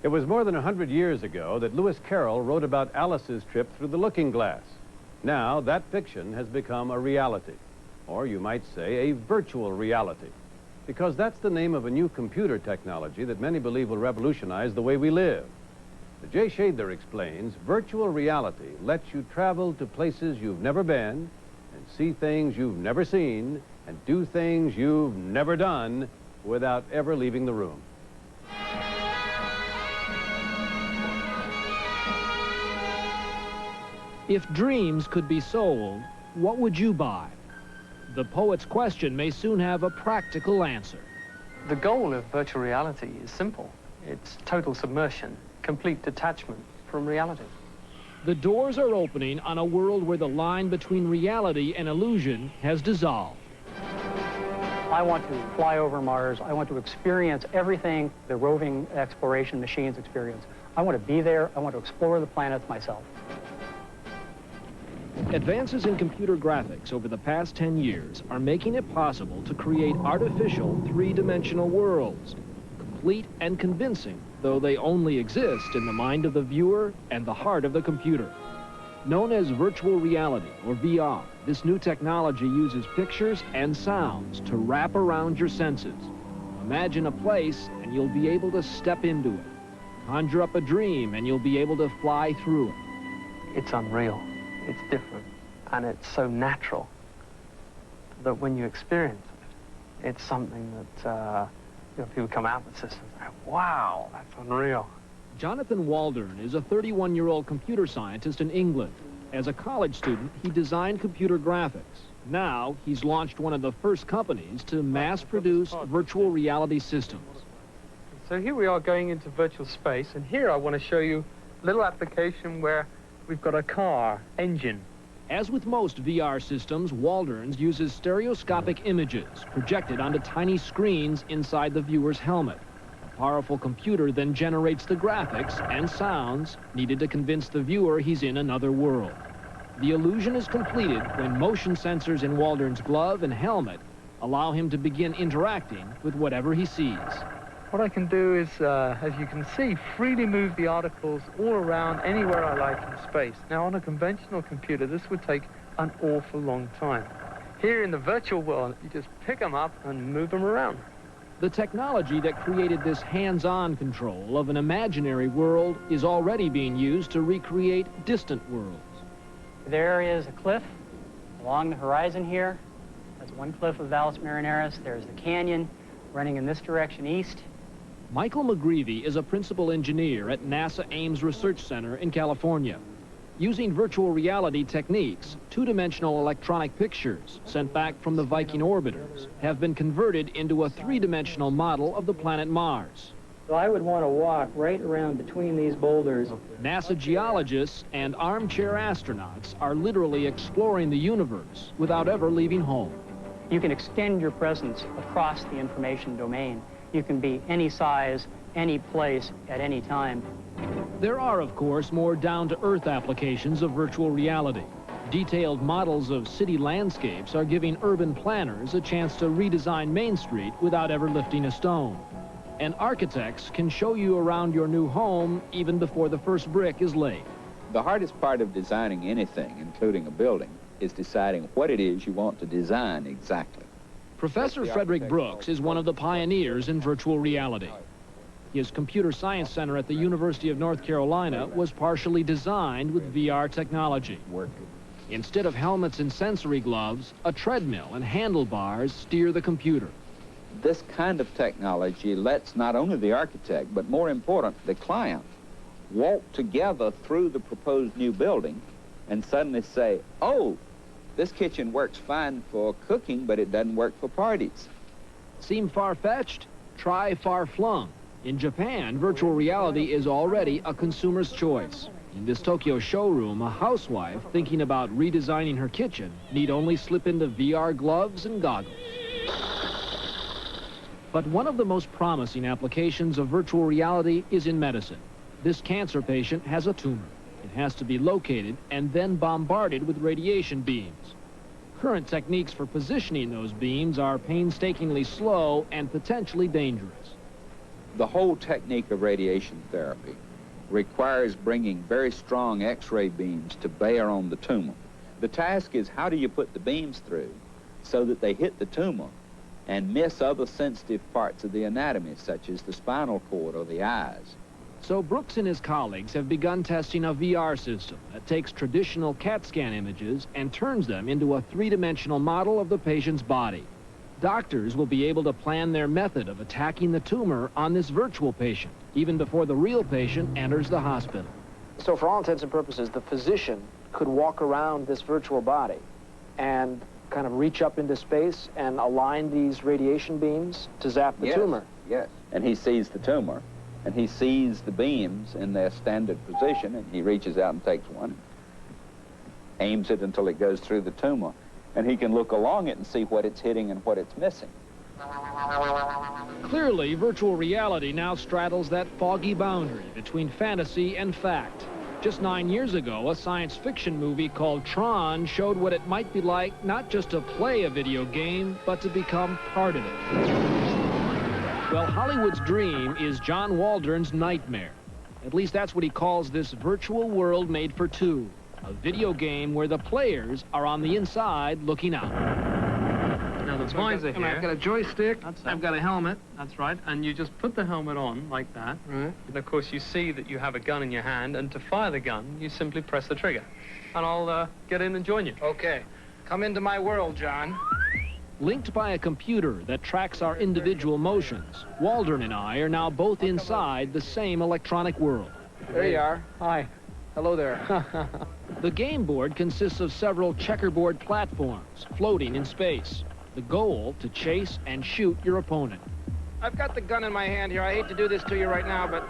It was more than 100 years ago that Lewis Carroll wrote about Alice's trip through the looking glass. Now, that fiction has become a reality, or you might say a virtual reality, because that's the name of a new computer technology that many believe will revolutionize the way we live. As Jay Shadler explains, virtual reality lets you travel to places you've never been and see things you've never seen and do things you've never done without ever leaving the room. If dreams could be sold, what would you buy? The poet's question may soon have a practical answer. The goal of virtual reality is simple. It's total submersion, complete detachment from reality. The doors are opening on a world where the line between reality and illusion has dissolved. I want to fly over Mars. I want to experience everything the roving exploration machines experience. I want to be there. I want to explore the planets myself. Advances in computer graphics over the past 10 years are making it possible to create artificial three-dimensional worlds, complete and convincing, though they only exist in the mind of the viewer and the heart of the computer. Known as virtual reality, or VR, this new technology uses pictures and sounds to wrap around your senses. Imagine a place and you'll be able to step into it. Conjure up a dream and you'll be able to fly through it. It's unreal. It's different, and it's so natural that when you experience it, it's something that people come out with systems and go, wow, that's unreal. Jonathan Waldron is a 31-year-old computer scientist in England. As a college student, he designed computer graphics. Now, he's launched one of the first companies to mass-produce virtual reality systems. So here we are going into virtual space, and here I want to show you a little application where we've got a car engine. As with most VR systems, Waldron's uses stereoscopic images projected onto tiny screens inside the viewer's helmet. A powerful computer then generates the graphics and sounds needed to convince the viewer he's in another world. The illusion is completed when motion sensors in Waldron's glove and helmet allow him to begin interacting with whatever he sees. What I can do is, as you can see, freely move the articles all around anywhere I like in space. Now, on a conventional computer, this would take an awful long time. Here in the virtual world, you just pick them up and move them around. The technology that created this hands-on control of an imaginary world is already being used to recreate distant worlds. There is a cliff along the horizon here. That's one cliff of Valles Marineris. There's the canyon running in this direction east. Michael McGreevy is a principal engineer at NASA Ames Research Center in California. Using virtual reality techniques, two-dimensional electronic pictures sent back from the Viking orbiters have been converted into a three-dimensional model of the planet Mars. So I would want to walk right around between these boulders. NASA geologists and armchair astronauts are literally exploring the universe without ever leaving home. You can extend your presence across the information domain. You can be any size, any place, at any time. There are, of course, more down-to-earth applications of virtual reality. Detailed models of city landscapes are giving urban planners a chance to redesign Main Street without ever lifting a stone. And architects can show you around your new home even before the first brick is laid. The hardest part of designing anything, including a building, is deciding what it is you want to design exactly. Professor Frederick Brooks is one of the pioneers in virtual reality. His computer science center at the University of North Carolina was partially designed with VR technology. Instead of helmets and sensory gloves, a treadmill and handlebars steer the computer. This kind of technology lets not only the architect, but more important, the client, walk together through the proposed new building and suddenly say, oh, this kitchen works fine for cooking, but it doesn't work for parties. Seem far-fetched? Try far-flung. In Japan, virtual reality is already a consumer's choice. In this Tokyo showroom, a housewife thinking about redesigning her kitchen need only slip into VR gloves and goggles. But one of the most promising applications of virtual reality is in medicine. This cancer patient has a tumor. It has to be located and then bombarded with radiation beams. Current techniques for positioning those beams are painstakingly slow and potentially dangerous. The whole technique of radiation therapy requires bringing very strong X-ray beams to bear on the tumor. The task is, how do you put the beams through so that they hit the tumor and miss other sensitive parts of the anatomy, such as the spinal cord or the eyes? So Brooks and his colleagues have begun testing a VR system that takes traditional CAT scan images and turns them into a three-dimensional model of the patient's body. Doctors will be able to plan their method of attacking the tumor on this virtual patient, even before the real patient enters the hospital. So for all intents and purposes, the physician could walk around this virtual body and kind of reach up into space and align these radiation beams to zap the tumor. Yes, and he sees the tumor, and he sees the beams in their standard position, and he reaches out and takes one, aims it until it goes through the tumor, and he can look along it and see what it's hitting and what it's missing. Clearly, virtual reality now straddles that foggy boundary between fantasy and fact. Just 9 years ago, a science fiction movie called Tron showed what it might be like not just to play a video game, but to become part of it. Well, Hollywood's dream is John Waldron's nightmare. At least that's what he calls this virtual world made for two. A video game where the players are on the inside looking out. Now the visor here. I've got a joystick. I've got a helmet. That's right. And you just put the helmet on like that. Right. And of course you see that you have a gun in your hand, and to fire the gun, you simply press the trigger. And I'll get in and join you. Okay. Come into my world, John. Linked by a computer that tracks our individual motions, Waldron and I are now both inside the same electronic world. There you are. Hi. Hello there. The game board consists of several checkerboard platforms floating in space. The goal, to chase and shoot your opponent. I've got the gun in my hand here. I hate to do this to you right now, but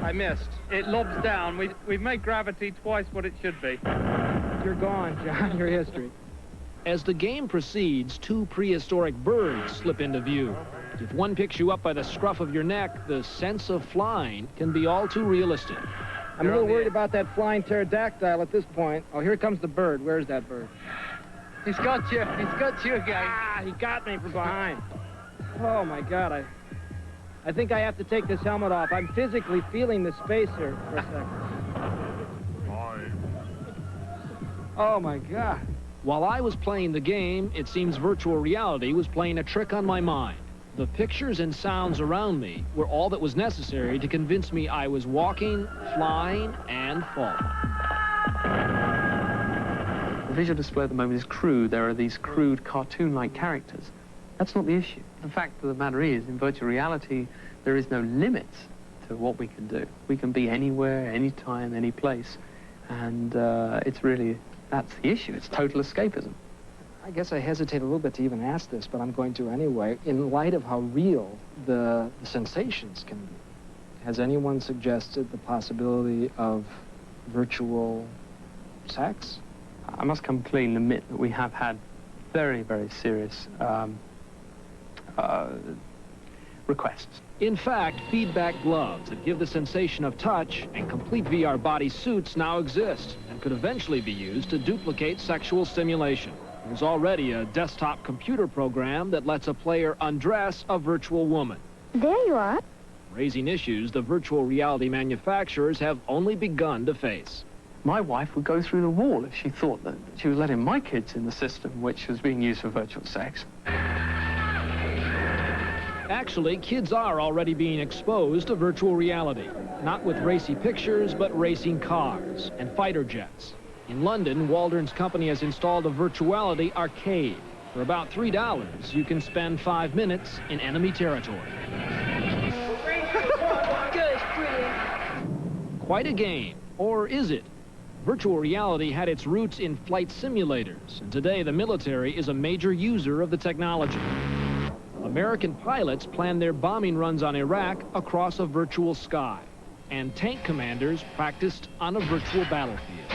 I missed. It lobs down. We've made gravity twice what it should be. You're gone, John. Your history. As the game proceeds, two prehistoric birds slip into view. If one picks you up by the scruff of your neck, the sense of flying can be all too realistic. I'm a little worried about that flying pterodactyl at this point. Oh, here comes the bird. Where's that bird? He's got you. He's got you again. Ah, he got me from behind. Oh, my God. I think I have to take this helmet off. I'm physically feeling the space here for a second. Oh, my God. While I was playing the game, it seems virtual reality was playing a trick on my mind. The pictures and sounds around me were all that was necessary to convince me I was walking, flying, and falling. The visual display at the moment is crude. There are these crude cartoon-like characters. That's not the issue. The fact of the matter is, in virtual reality, there is no limits to what we can do. We can be anywhere, anytime, any place. And it's really, that's the issue. It's total escapism. I guess I hesitate a little bit to even ask this, but I'm going to anyway. In light of how real the sensations can be, has anyone suggested the possibility of virtual sex? I must come clean and admit that we have had very, very serious requests. In fact, feedback gloves that give the sensation of touch and complete VR body suits now exist and could eventually be used to duplicate sexual stimulation. There's already a desktop computer program that lets a player undress a virtual woman. There you are. Raising issues the virtual reality manufacturers have only begun to face. My wife would go through the wall if she thought that she was letting my kids in the system, which was being used for virtual sex. Actually, kids are already being exposed to virtual reality. Not with racy pictures, but racing cars and fighter jets. In London, Waldron's company has installed a virtuality arcade. For about $3, you can spend 5 minutes in enemy territory. Quite a game, or is it? Virtual reality had its roots in flight simulators, and today the military is a major user of the technology. American pilots planned their bombing runs on Iraq across a virtual sky, and tank commanders practiced on a virtual battlefield.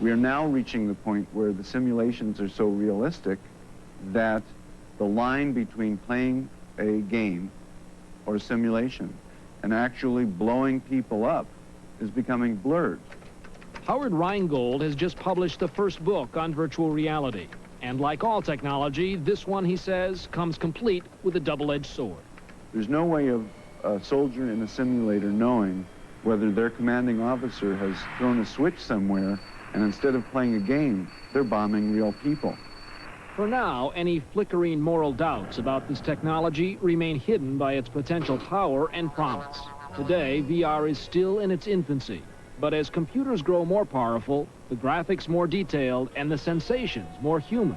We are now reaching the point where the simulations are so realistic that the line between playing a game or simulation and actually blowing people up is becoming blurred. Howard Rheingold has just published the first book on virtual reality. And like all technology, this one, he says, comes complete with a double-edged sword. There's no way of a soldier in a simulator knowing whether their commanding officer has thrown a switch somewhere and instead of playing a game, they're bombing real people. For now, any flickering moral doubts about this technology remain hidden by its potential power and promise. Today, VR is still in its infancy, but as computers grow more powerful, the graphics more detailed, and the sensations more human,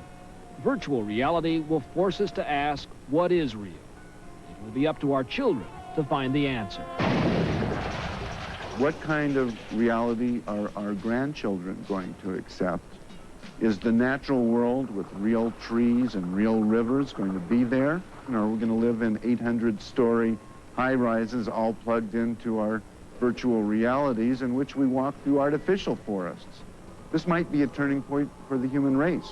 virtual reality will force us to ask, what is real? It will be up to our children to find the answer. What kind of reality are our grandchildren going to accept? Is the natural world with real trees and real rivers going to be there? Or are we going to live in 800-story high-rises all plugged into our virtual realities in which we walk through artificial forests? This might be a turning point for the human race.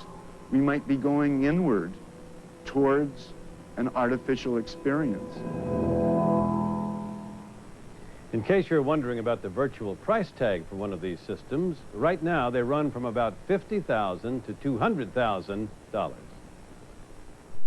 We might be going inward towards an artificial experience. In case you're wondering about the virtual price tag for one of these systems, right now they run from about $50,000 to $200,000.